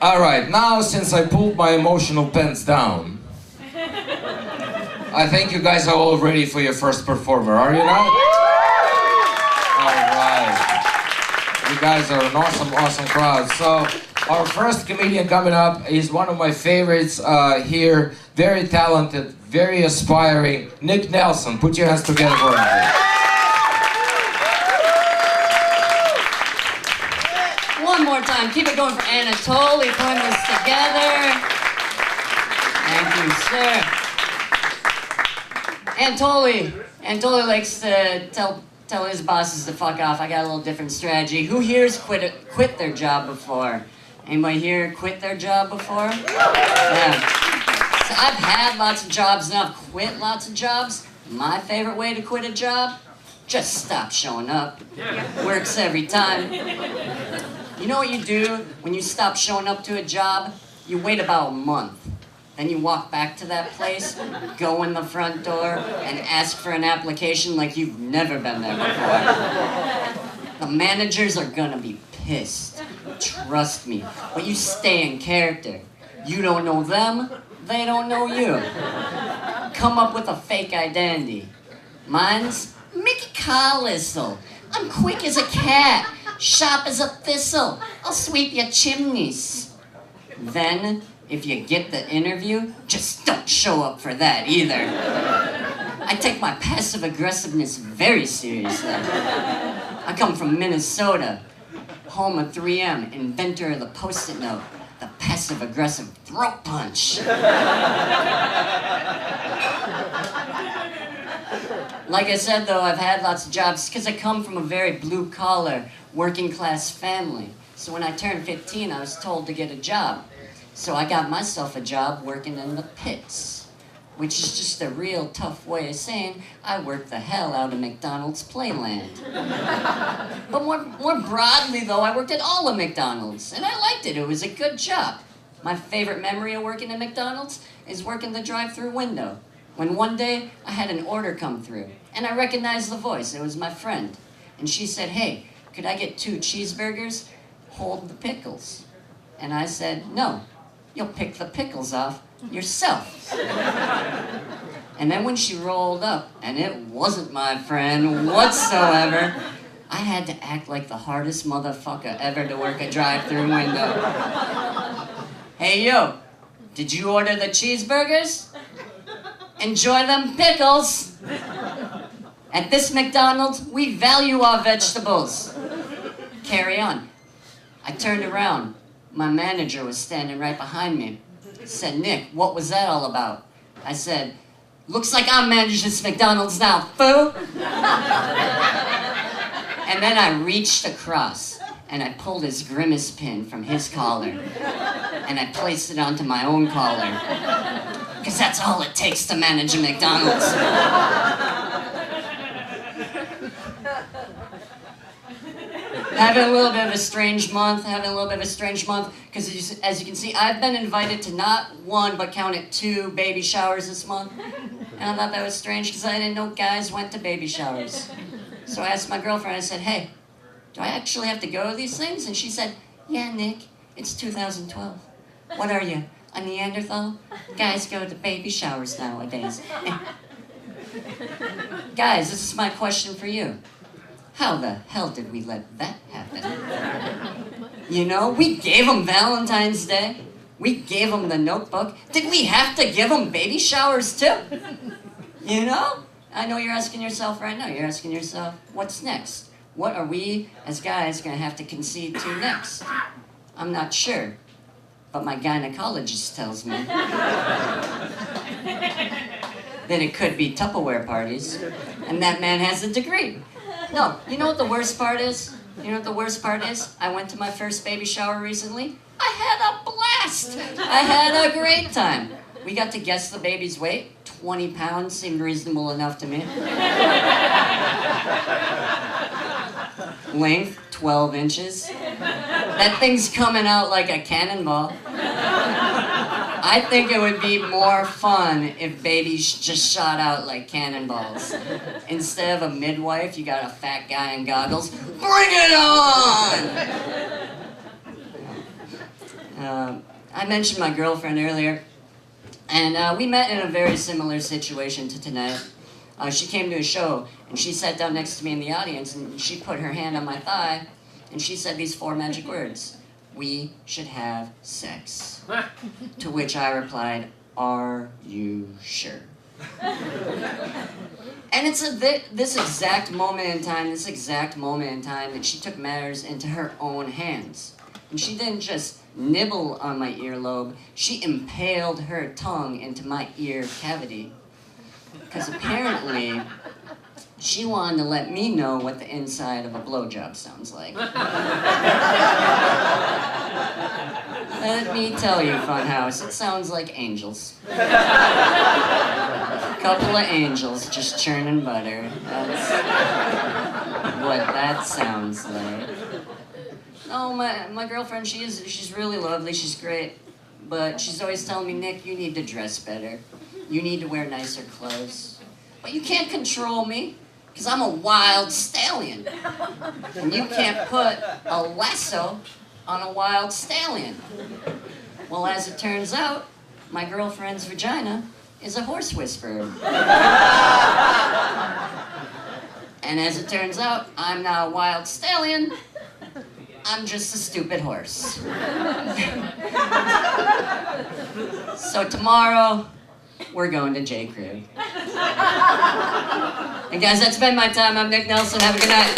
Alright, now since I pulled my emotional pants down, I think you guys are all ready for your first performer, are you not? Alright. You guys are an awesome crowd. So, our first comedian coming up is one of my favorites here. Very talented, very aspiring, Nick Nelson. Put your hands together for him. One more time, keep it going for Anatoly putting this together. Thank you, sir. Anatoly likes to tell his bosses to fuck off. I got a little different strategy. Who here's quit their job before? Anybody here quit their job before? Yeah. So I've had lots of jobs and I've quit lots of jobs. My favorite way to quit a job? Just stop showing up. Works every time. You know what you do when you stop showing up to a job? You wait about a month. Then you walk back to that place, go in the front door, and ask for an application like you've never been there before. The managers are gonna be pissed. Trust me. But you stay in character. You don't know them, they don't know you. Come up with a fake identity. Mine's Mickey Carlisle. I'm quick as a cat. Sharp as a thistle. I'll sweep your chimneys. Then, if you get the interview, just don't show up for that either. I take my passive aggressiveness very seriously. I come from Minnesota, home of 3M, inventor of the Post-it note, the passive aggressive throat punch. Like I said though, I've had lots of jobs because I come from a very blue-collar, working-class family. So when I turned 15, I was told to get a job. So I got myself a job working in the pits, which is just a real tough way of saying I worked the hell out of McDonald's Playland. But more broadly though, I worked at all of McDonald's, and I liked it. It was a good job. My favorite memory of working at McDonald's is working the drive-thru window. When one day, I had an order come through, and I recognized the voice. It was my friend. And she said, "Hey, could I get 2 cheeseburgers? Hold the pickles." And I said, "No, you'll pick the pickles off yourself." And then when she rolled up, and it wasn't my friend whatsoever, I had to act like the hardest motherfucker ever to work a drive-thru window. "Hey, yo, did you order the cheeseburgers? Enjoy them pickles. At this McDonald's, we value our vegetables." Carry on. I turned around. My manager was standing right behind me. Said, "Nick, what was that all about?" I said, "Looks like I'm managing this McDonald's now, fool." And then I reached across and I pulled his grimace pin from his collar and I placed it onto my own collar. Because that's all it takes to manage a McDonald's. Having a little bit of a strange month, because as you can see, I've been invited to not 1, but count it 2 baby showers this month. And I thought that was strange because I didn't know guys went to baby showers. So I asked my girlfriend, I said, "Hey, do I actually have to go to these things?" And she said, "Yeah, Nick, it's 2012. What are you, a Neanderthal? Guys go to baby showers nowadays." Guys, this is my question for you. How the hell did we let that happen? You know, we gave them Valentine's Day. We gave them the Notebook. Did we have to give them baby showers too? You know? I know you're asking yourself right now. You're asking yourself, what's next? What are we, as guys, going to have to concede to next? I'm not sure. But my gynecologist tells me that it could be Tupperware parties, and that man has a degree. No, you know what the worst part is? You know what the worst part is? I went to my first baby shower recently. I had a blast! I had a great time. We got to guess the baby's weight. 20 pounds seemed reasonable enough to me. Length, 12 inches. That thing's coming out like a cannonball. I think it would be more fun if babies just shot out like cannonballs. Instead of a midwife, you got a fat guy in goggles. Bring it on! I mentioned my girlfriend earlier, and we met in a very similar situation to tonight. She came to a show, and she sat down next to me in the audience, and she put her hand on my thigh, and she said these 4 magic words: "We should have sex." To which I replied, "Are you sure?" And it's this exact moment in time that she took matters into her own hands. And she didn't just nibble on my earlobe, she impaled her tongue into my ear cavity. Because apparently, she wanted to let me know what the inside of a blowjob sounds like. Let me tell you, Funhouse, it sounds like angels. A couple of angels just churning butter. That's what that sounds like. No, my girlfriend, she's really lovely, she's great. But she's always telling me, "Nick, you need to dress better. You need to wear nicer clothes. But you can't control me, because I'm a wild stallion. And you can't put a lasso on a wild stallion." Well, as it turns out, my girlfriend's vagina is a horse whisperer. And as it turns out, I'm not a wild stallion, I'm just a stupid horse. So tomorrow, we're going to J. Crew. And guys, that's been my time. I'm Nick Nelson. Have a good night.